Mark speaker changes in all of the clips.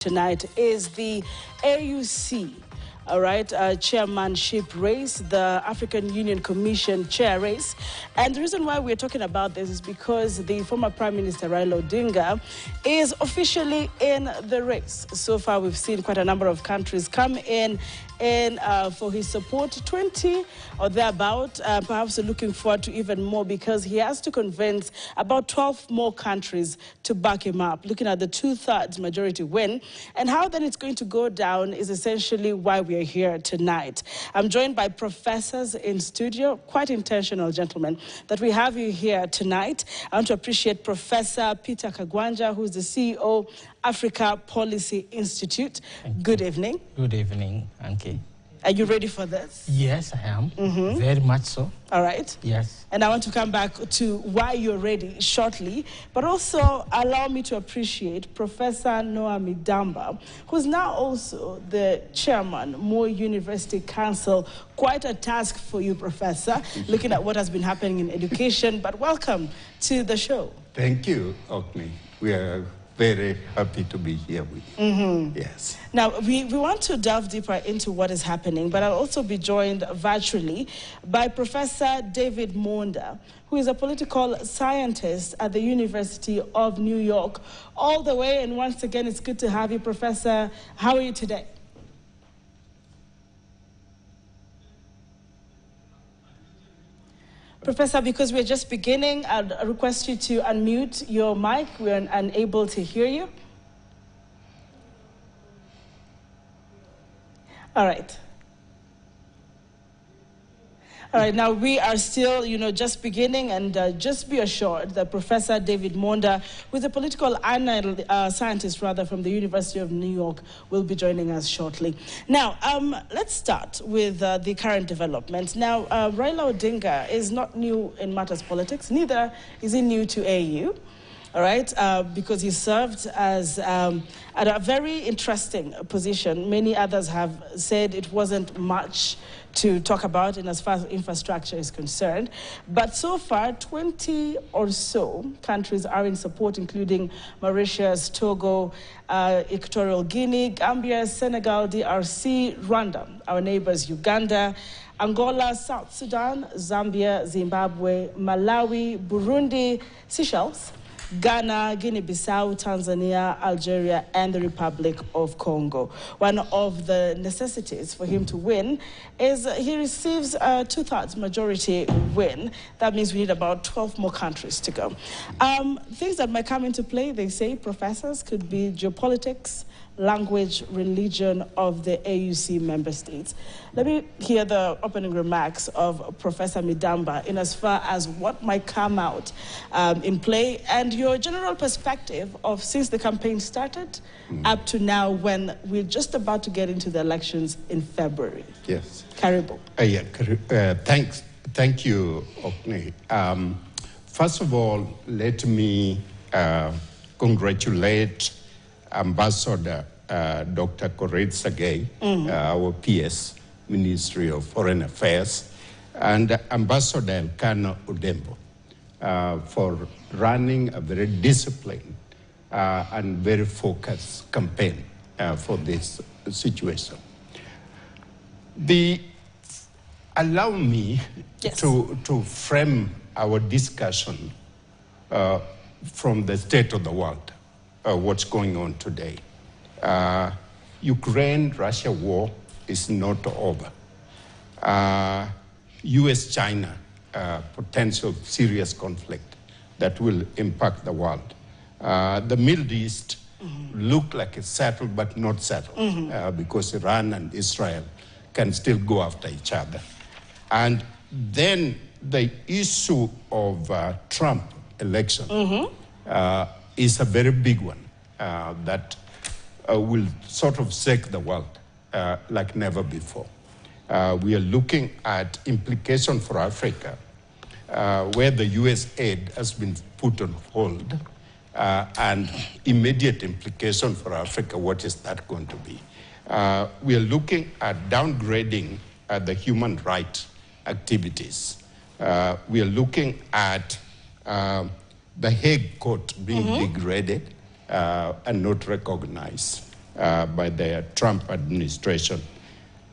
Speaker 1: Tonight is the AUC, chairmanship race, the African Union Commission chair race. And the reason why we're talking about this is because the former Prime Minister Raila Odinga is officially in the race. So far, we've seen quite a number of countries come in for his support, 20 or thereabout, perhaps looking forward to even more because he has to convince about 12 more countries to back him up, looking at the two-thirds majority win. And how then it's going to go down is essentially why we are here tonight. I'm joined by professors in studio, quite intentional, gentlemen, that we have you here tonight. I want to appreciate Professor Peter Kagwanja, who's the CEO, Africa Policy Institute. Good evening.
Speaker 2: Good evening, Anki.
Speaker 1: Are you ready for this?
Speaker 2: Yes, I am. Very much so.
Speaker 1: All right.
Speaker 2: Yes.
Speaker 1: And I want to come back to why you're ready shortly, but also allow me to appreciate Professor Noah Midamba, who's now also the chairman, Moi University Council. Quite a task for you, Professor, looking at what has been happening in education, but welcome to the show.
Speaker 3: Thank you, Okni. We are very happy to be here with you. Yes.
Speaker 1: Now, we want to delve deeper into what is happening, but I'll also be joined virtually by Professor David Monda, who is a political scientist at the University of New York, all the way. And once again, it's good to have you, Professor. How are you today? Professor, because we're just beginning, I'll request you to unmute your mic. We're unable to hear you. All right. All right, now we are still, just beginning, and just be assured that Professor David Monda, who is a political scientist, from the University of New York, will be joining us shortly. Now, let's start with the current developments. Now, Raila Odinga is not new in matters politics, neither is he new to AU. All right, because he served as at a very interesting position. Many others have said it wasn't much to talk about in as far as infrastructure is concerned. But so far, 20 or so countries are in support, including Mauritius, Togo, Equatorial Guinea, Gambia, Senegal, DRC, Rwanda, our neighbors, Uganda, Angola, South Sudan, Zambia, Zimbabwe, Malawi, Burundi, Seychelles, Ghana, Guinea-Bissau, Tanzania, Algeria, and the Republic of Congo. One of the necessities for him to win is he receives a two-thirds majority win. That means we need about 12 more countries to go. Things that might come into play, they say, professors, could be geopolitics, language, religion of the AUC member states. Let me hear the opening remarks of Professor Midamba in as far as what might come out in play and your general perspective of since the campaign started up to now when we're just about to get into the elections in February.
Speaker 3: Yes.
Speaker 1: Karibu.
Speaker 3: Thank you, Okni. First of all, let me congratulate Ambassador Dr. Koret Sagay, our PS, Ministry of Foreign Affairs, and Ambassador Elkanah Odembo for running a very disciplined and very focused campaign for this situation. Allow me to frame our discussion from the state of the world. What's going on today. Ukraine-Russia war is not over. US-China potential serious conflict that will impact the world. The Middle East look like it's settled but not settled because Iran and Israel can still go after each other. And then the issue of Trump election is a very big one that will sort of shake the world like never before. We are looking at implication for Africa, where the US aid has been put on hold, and immediate implication for Africa, what is that going to be? We are looking at downgrading the human rights activities. We are looking at the Hague Court being degraded and not recognized. by the Trump administration.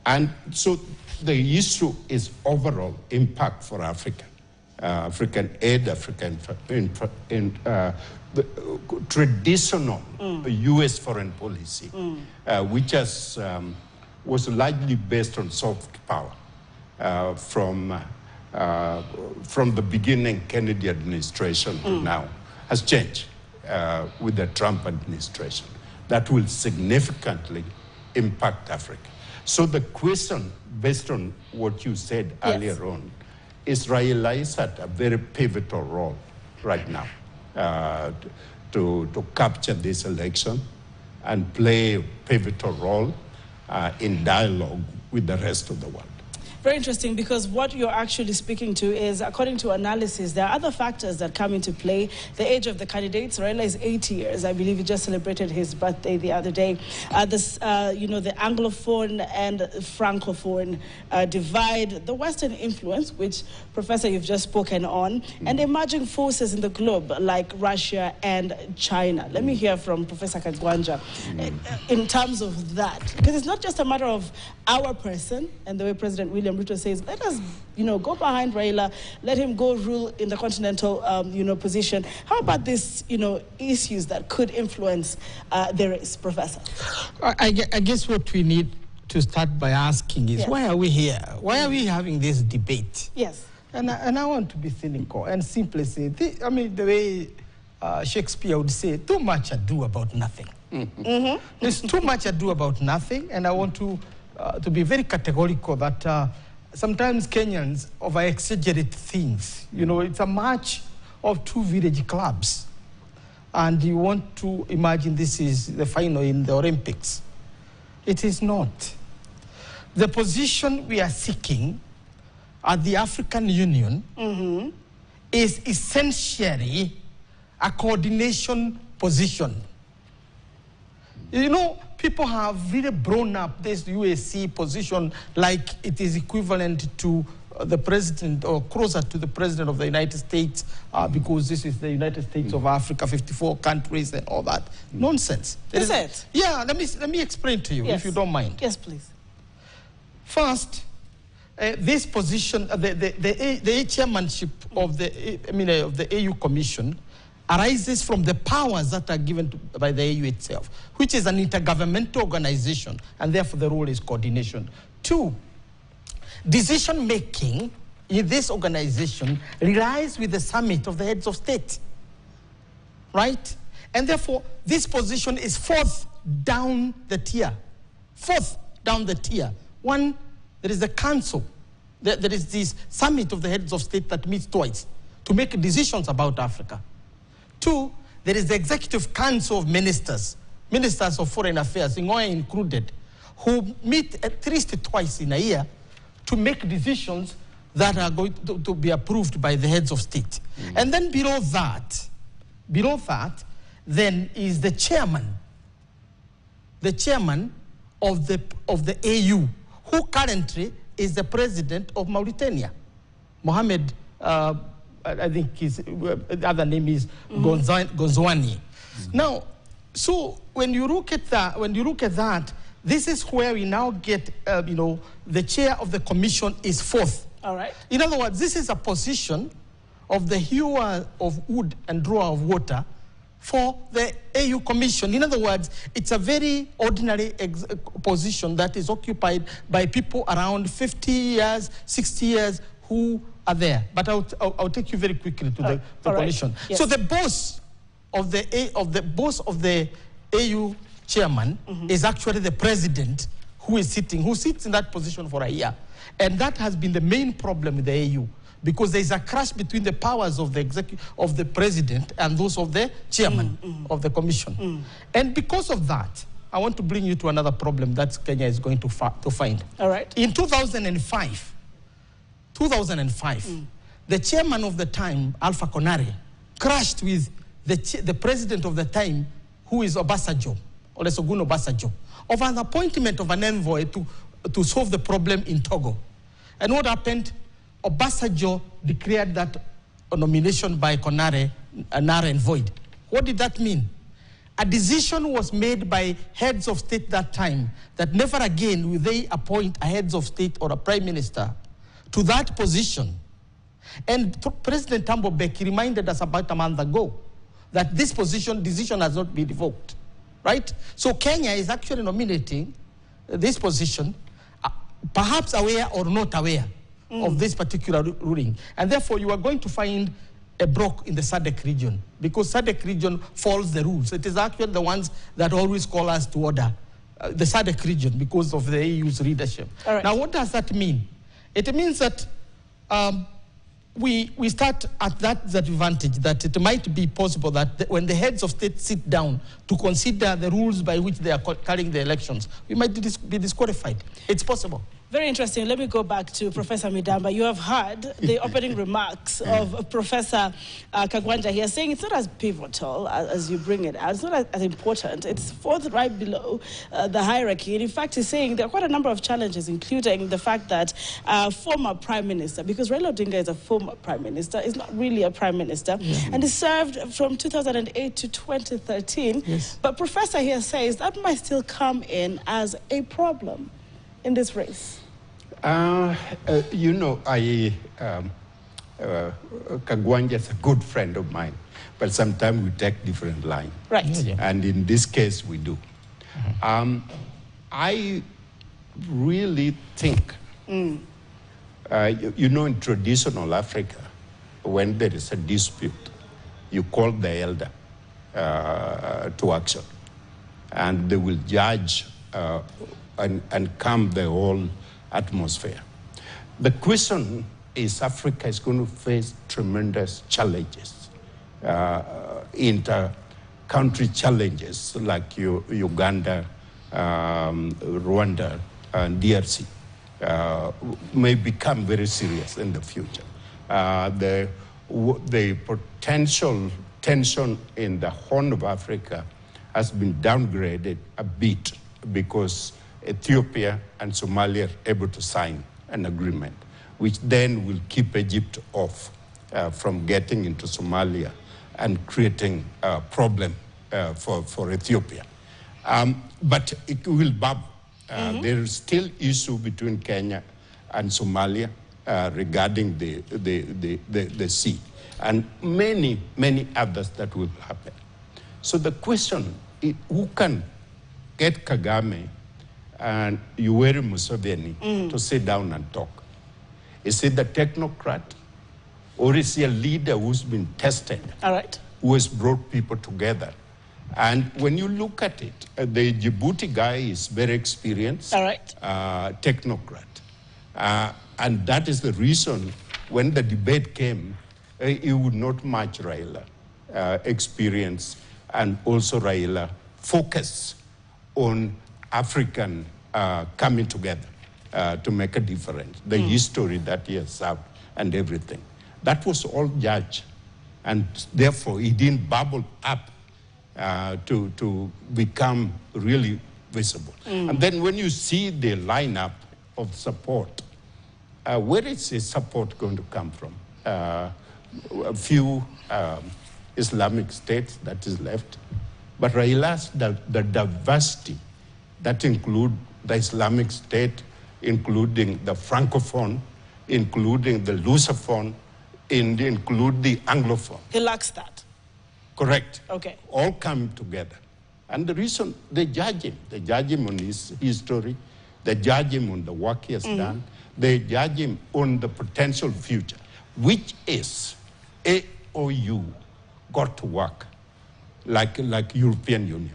Speaker 3: And so the issue is overall impact for Africa. African aid, the traditional U.S. foreign policy, which was largely based on soft power from the beginning Kennedy administration to now, has changed with the Trump administration. That will significantly impact Africa. So the question, based on what you said earlier on, is Raila is at a very pivotal role right now to capture this election and play a pivotal role in dialogue with the rest of the world.
Speaker 1: Very interesting, because what you're actually speaking to is, according to analysis, there are other factors that come into play. The age of the candidates. Raila is 80 years. I believe he just celebrated his birthday the other day. The Anglophone and Francophone divide, the Western influence, which, Professor, you've just spoken on, and emerging forces in the globe like Russia and China. Let me hear from Professor Kagwanja in terms of that, because it's not just a matter of our person and the way President William Ruto says, let us, go behind Raila, let him go rule in the continental, position. How about these, issues that could influence the race, Professor?
Speaker 2: I guess what we need to start by asking is, why are we here? Why are we having this debate?
Speaker 1: Yes.
Speaker 2: And I want to be cynical and simply say, the way Shakespeare would say, too much ado about nothing. There's too much ado about nothing, and I want to be very categorical that sometimes Kenyans over-exaggerate things. It's a match of two village clubs, and you want to imagine this is the final in the Olympics. It is not. The position we are seeking at the African Union is essentially a coordination position. People have really blown up this UAC position like it is equivalent to the president or closer to the president of the United States because this is the United States of Africa, 54 countries and all that. Nonsense.
Speaker 1: Is it?
Speaker 2: Yeah, let me explain to you, if you don't mind.
Speaker 1: Yes, please.
Speaker 2: First, this position, the chairmanship of the AU Commission arises from the powers that are given by the AU itself, which is an intergovernmental organization, and therefore the role is coordination. 2, decision-making in this organization relies with the summit of the heads of state, right? And therefore, this position is fourth down the tier. Fourth down the tier. 1, there is the council. There is this summit of the heads of state that meets twice to make decisions about Africa. 2, there is the Executive Council of Ministers, Ministers of Foreign Affairs, Ngoe included, who meet at least twice in a year to make decisions that are going to be approved by the heads of state. And then below that, then is the chairman of the AU, who currently is the president of Mauritania, Mohamed. I think his other name is Gonzwani. Now, so when you look at that, this is where we now get, the chair of the commission is fourth.
Speaker 1: All right.
Speaker 2: In other words, this is a position of the hewer of wood and drawer of water for the AU Commission. In other words, it's a very ordinary position that is occupied by people around 50 years, 60 years who are there. But I'll take you very quickly to the commission. Right. Yes. So the boss of the AU chairman is actually the president who sits in that position for a year. And that has been the main problem with the AU, because there is a clash between the powers of the president and those of the chairman of the commission. And because of that, I want to bring you to another problem that Kenya is going to find.
Speaker 1: All right.
Speaker 2: In 2005, the chairman of the time, Alpha Konare, crashed with the president of the time, who is Olusegun Obasanjo, over an appointment of an envoy to solve the problem in Togo. And what happened? Obasanjo declared that nomination by Konare null and void. What did that mean? a decision was made by heads of state that time that never again will they appoint a heads of state or a prime minister to that position. And President Thabo Mbeki reminded us about a month ago that this decision has not been revoked, right? So Kenya is actually nominating this position, perhaps aware or not aware of this particular ruling. And therefore, you are going to find a block in the SADC region, because SADC region follows the rules. It is actually the ones that always call us to order, the SADC region, because of the AU's leadership.
Speaker 1: Right.
Speaker 2: Now, what does that mean? It means that we start at that disadvantage, that it might be possible that when the heads of state sit down to consider the rules by which they are carrying the elections, we might be disqualified. It's possible.
Speaker 1: Very interesting. Let me go back to Professor Midamba. You have heard the opening remarks of Professor Kagwanja here, saying it's not as pivotal as you bring it out. It's not as important. It's fourth right below the hierarchy. And in fact, he's saying there are quite a number of challenges, including the fact that former prime minister, because Raila Odinga is a former prime minister, is not really a prime minister, and he served from 2008 to 2013.
Speaker 2: Yes.
Speaker 1: But Professor here says that might still come in as a problem in this race.
Speaker 3: You know, Kagwanja is a good friend of mine, but sometimes we take different line.
Speaker 1: Right.
Speaker 3: And in this case, we do. I really think, you know, in traditional Africa, when there is a dispute, you call the elder to action, and they will judge and calm the whole atmosphere. The question is, Africa is going to face tremendous challenges, inter-country challenges like Uganda, Rwanda, and DRC may become very serious in the future. The potential tension in the Horn of Africa has been downgraded a bit because Ethiopia and Somalia are able to sign an agreement, which then will keep Egypt off from getting into Somalia and creating a problem for Ethiopia. But it will bubble. There is still issue between Kenya and Somalia regarding the sea, and many, many others that will happen. So the question is, who can get Kagame and Yoweri Museveni to sit down and talk? Is it the technocrat, or is he a leader who's been tested, who has brought people together? And when you look at it, the Djibouti guy is very experienced, technocrat. And that is the reason when the debate came, he would not match Raila experience, and also Raila focus on African coming together to make a difference, the history that he has served and everything. That was all judged, and therefore he didn't bubble up to become really visible. And then when you see the lineup of support, where is his support going to come from? A few Islamic states that is left, but Raila's the diversity that include the Islamic State, including the Francophone, including the Lusophone, include the Anglophone.
Speaker 1: He lacks that.
Speaker 3: Correct.
Speaker 1: Okay.
Speaker 3: All come together. And the reason they judge him on his history, they judge him on the work he has done, they judge him on the potential future, which is AOU got to work like European Union.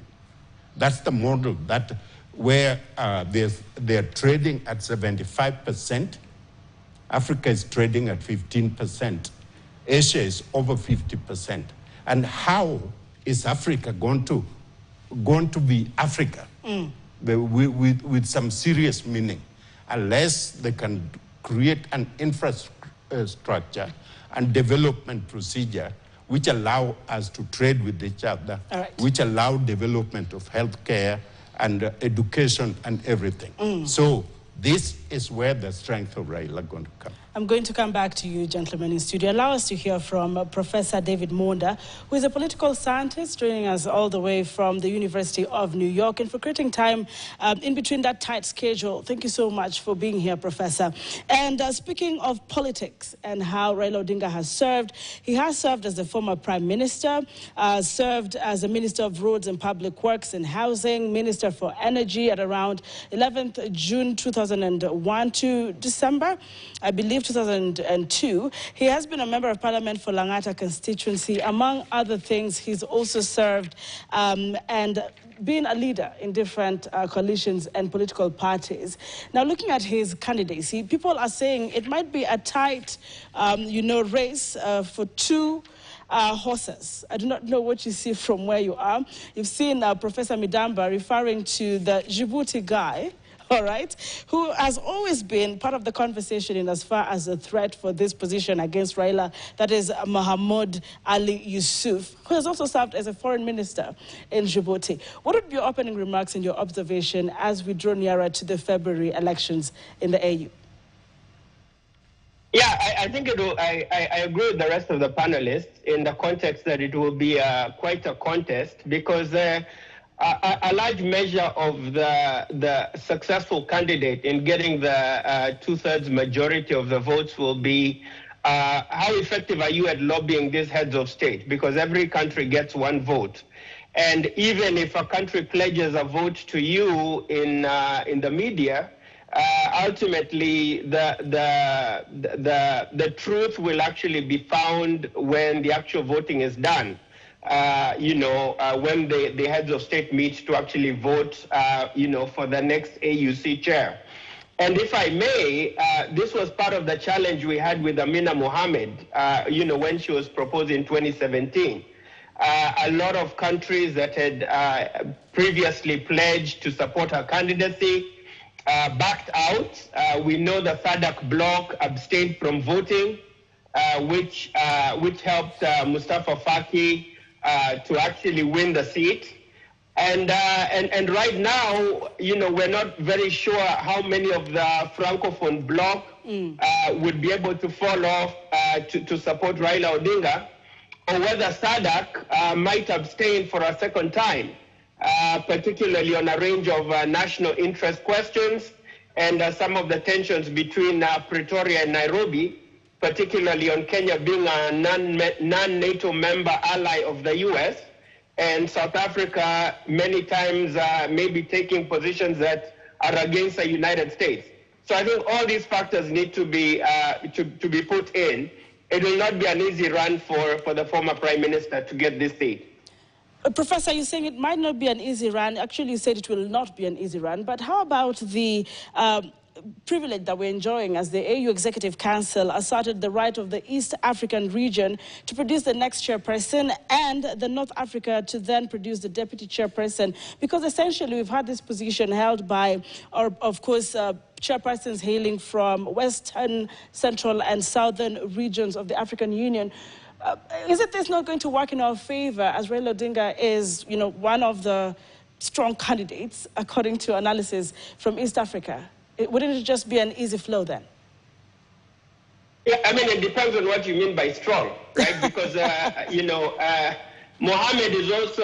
Speaker 3: That's the model that where they're trading at 75%. Africa is trading at 15%. Asia is over 50%. And how is Africa going to be Africa with some serious meaning, unless they can create an infrastructure and development procedure which allow us to trade with each other, which allow development of healthcare and education and everything. So this is where the strength of Raila is going to come.
Speaker 1: I'm going to come back to you, gentlemen, in studio. Allow us to hear from Professor David Monda, who is a political scientist joining us all the way from the University of New York, and for creating time in between that tight schedule. Thank you so much for being here, Professor. And speaking of politics and how Raila Odinga has served, he has served as the former Prime Minister, served as a Minister of Roads and Public Works and Housing, Minister for Energy at around 11th June 2001 to December, I believe, 2002. He has been a member of Parliament for Langata constituency. Among other things, he's also served and been a leader in different coalitions and political parties. Now, looking at his candidacy, people are saying it might be a tight, race for two horses. I do not know what you see from where you are. You've seen Professor Midamba referring to the Djibouti guy, all right, who has always been part of the conversation in as far as a threat for this position against Raila, that is Mohamed Ali Yusuf, who has also served as a foreign minister in Djibouti. What would be your opening remarks and your observation as we draw nearer to the February elections in the AU?
Speaker 4: Yeah, I think I agree with the rest of the panelists in the context that it will be quite a contest, because a large measure of the successful candidate in getting the two-thirds majority of the votes will be how effective are you at lobbying these heads of state, because every country gets one vote. And even if a country pledges a vote to you in the media, ultimately the truth will actually be found when the actual voting is done. When the heads of state meet to actually vote, for the next AUC chair. And if I may, this was part of the challenge we had with Amina Mohammed, when she was proposed in 2017. A lot of countries that had previously pledged to support her candidacy backed out. We know the SADC bloc abstained from voting, which helped Mustafa Faki to actually win the seat. And right now, we're not very sure how many of the Francophone bloc would be able to fall off to support Raila Odinga, or whether SADC might abstain for a second time, particularly on a range of national interest questions and some of the tensions between Pretoria and Nairobi, particularly on Kenya being a non-NATO member ally of the US, and South Africa many times maybe taking positions that are against the United States. So I think all these factors need to be put in. It will not be an easy run for the former Prime Minister to get this seat.
Speaker 1: Professor, you're saying it might not be an easy run. Actually, you said it will not be an easy run. But how about the privilege that we're enjoying as the AU Executive Council asserted the right of the East African region to produce the next chairperson and the North Africa to then produce the deputy chairperson? Because essentially we've had this position held by, of course, chairpersons hailing from Western, Central and Southern regions of the African Union. Is this not going to work in our favor, as Raila Odinga is, one of the strong candidates, according to analysis from East Africa? Wouldn't it just be an easy flow then?
Speaker 4: Yeah, I mean, it depends on what you mean by strong, right? Because, Mohammed is also,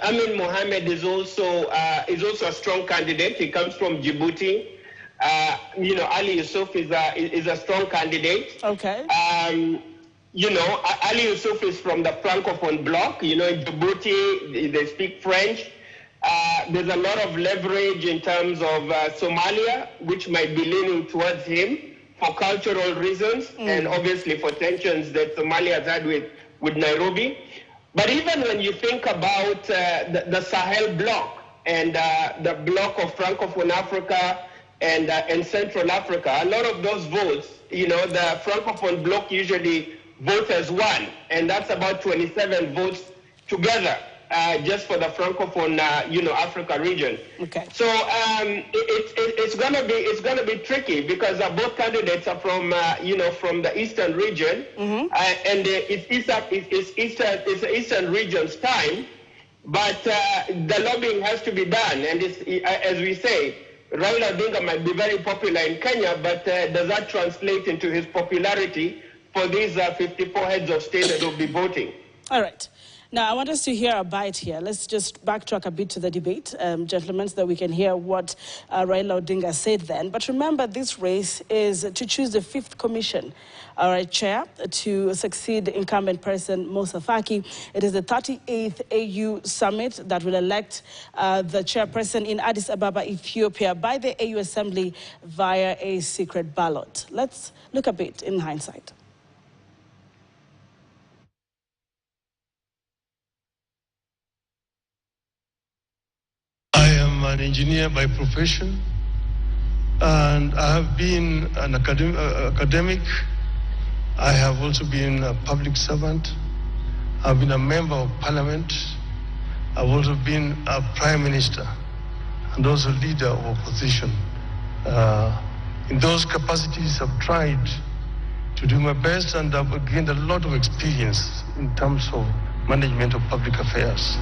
Speaker 4: Amin Mohammed is also a strong candidate. He comes from Djibouti. Ali Yusuf is a strong candidate.
Speaker 1: Okay.
Speaker 4: Ali Yusuf is from the Francophone bloc. In Djibouti, they speak French. There's a lot of leverage in terms of Somalia, which might be leaning towards him for cultural reasons and obviously for tensions that Somalia has had with Nairobi. But even when you think about the Sahel bloc and the bloc of Francophone Africa and Central Africa, a lot of those votes, the Francophone bloc usually vote as one, and that's about 27 votes together. Just for the Francophone, Africa region. Okay. So it's gonna be tricky because both candidates are from from the Eastern region, and it's the Eastern region's time. But the lobbying has to be done, and as we say, Raila Odinga might be very popular in Kenya, but does that translate into his popularity for these 54 heads of state that will be voting?
Speaker 1: All right. Now, I want us to hear a bite here. Let's just backtrack a bit to the debate, gentlemen, so that we can hear what Raila Odinga said then. But remember, this race is to choose the 5th commission, all right, chair, to succeed incumbent President Moussa Faki. It is the 38th AU summit that will elect the chairperson in Addis Ababa, Ethiopia, by the AU Assembly via a secret ballot. Let's look a bit in hindsight.
Speaker 5: I'm an engineer by profession, and I have been an academic. I have also been a public servant. I've been a member of parliament. I've also been a prime minister and also leader of opposition. In those capacities, I've tried to do my best, and I've gained a lot of experience in terms of management of public affairs.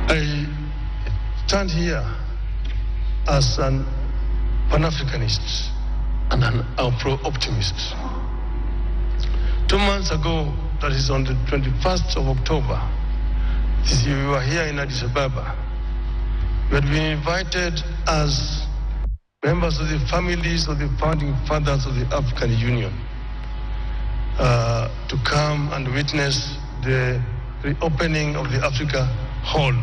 Speaker 5: I stand here as an Pan-Africanist and an Afro-optimist. 2 months ago, that is on the 21st of October, this year we were here in Addis Ababa. We had been invited as members of the families of the founding fathers of the African Union to come and witness the reopening of the Africa Hall.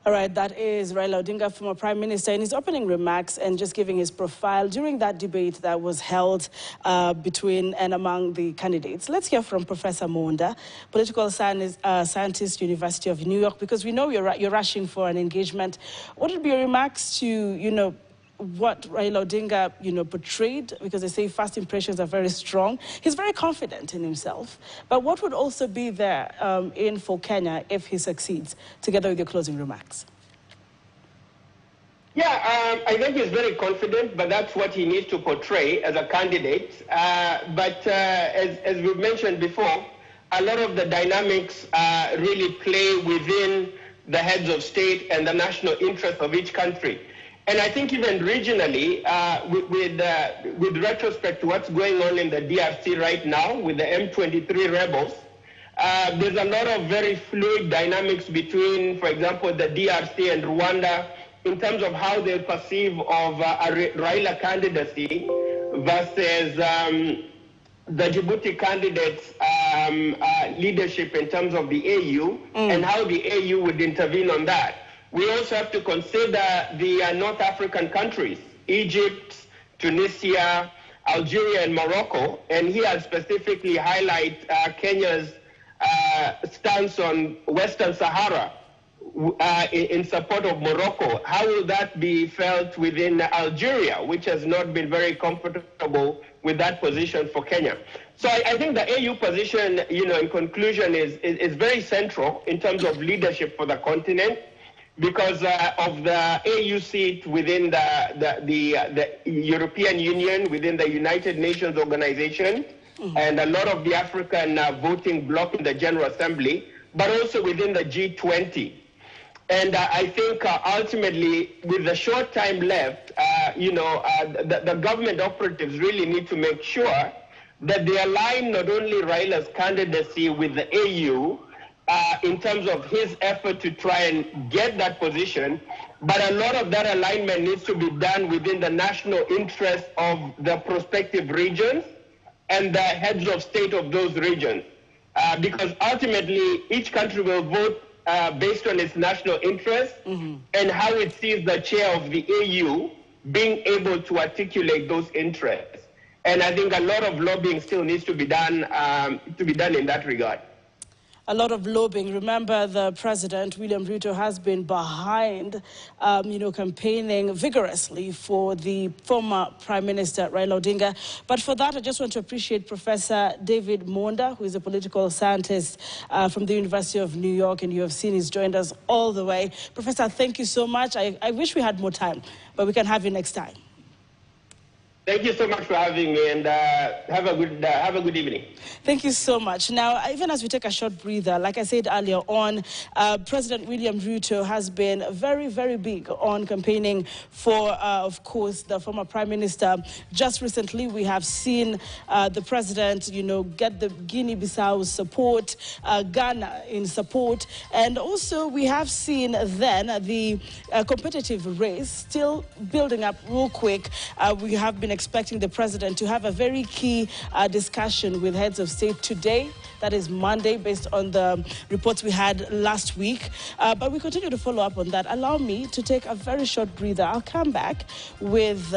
Speaker 1: All right, that is Raila Odinga, former Prime Minister, in his opening remarks and just giving his profile during that debate that was held between and among the candidates. Let's hear from Professor Monda, political scientist, University of New York, because we know you're rushing for an engagement. What would be your remarks to, what Raila Odinga, portrayed? Because they say first impressions are very strong. He's very confident in himself. But what would also be there in for Kenya if he succeeds, together with your closing remarks?
Speaker 4: Yeah, I think he's very confident, but that's what he needs to portray as a candidate. But as we've mentioned before, a lot of the dynamics really play within the heads of state and the national interest of each country. And I think even regionally, with retrospect to what's going on in the DRC right now with the M23 rebels, there's a lot of very fluid dynamics between, for example, the DRC and Rwanda in terms of how they perceive of a Raila candidacy versus the Djibouti candidates' leadership in terms of the AU and how the AU would intervene on that. We also have to consider the North African countries, Egypt, Tunisia, Algeria, and Morocco. And here I'll specifically highlight Kenya's stance on Western Sahara in support of Morocco. How will that be felt within Algeria, which has not been very comfortable with that position for Kenya? So I think the AU position, in conclusion, is very central in terms of leadership for the continent, because of the AU seat within the European Union, within the United Nations organization, and a lot of the African voting bloc in the General Assembly, but also within the G20. And I think ultimately, with the short time left, the government operatives really need to make sure that they align not only Raila's candidacy with the AU, in terms of his effort to try and get that position, but a lot of that alignment needs to be done within the national interest of the prospective regions and the heads of state of those regions. Because ultimately, each country will vote based on its national interest and how it sees the chair of the AU being able to articulate those interests. And I think a lot of lobbying still needs to be done in that regard.
Speaker 1: A lot of lobbying. Remember, the president, William Ruto, has been behind, campaigning vigorously for the former Prime Minister, Raila Odinga. But for that, I just want to appreciate Professor David Monda, who is a political scientist from the University of New York, and you have seen he's joined us all the way. Professor, thank you so much. I wish we had more time, but we can have you next time.
Speaker 4: Thank you so much for having me, and have a good evening.
Speaker 1: Thank you so much. Now, even as we take a short breather, like I said earlier on, President William Ruto has been very, very big on campaigning for, of course, the former Prime Minister. Just recently, we have seen the president, get the Guinea-Bissau support, Ghana in support, and also we have seen then the competitive race still building up real quick. We have been expecting the president to have a very key discussion with heads of state today. That is Monday, based on the reports we had last week. But we continue to follow up on that. Allow me to take a very short breather. I'll come back with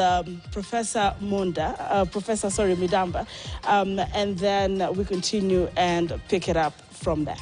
Speaker 1: Professor Midamba, and then we continue and pick it up from there.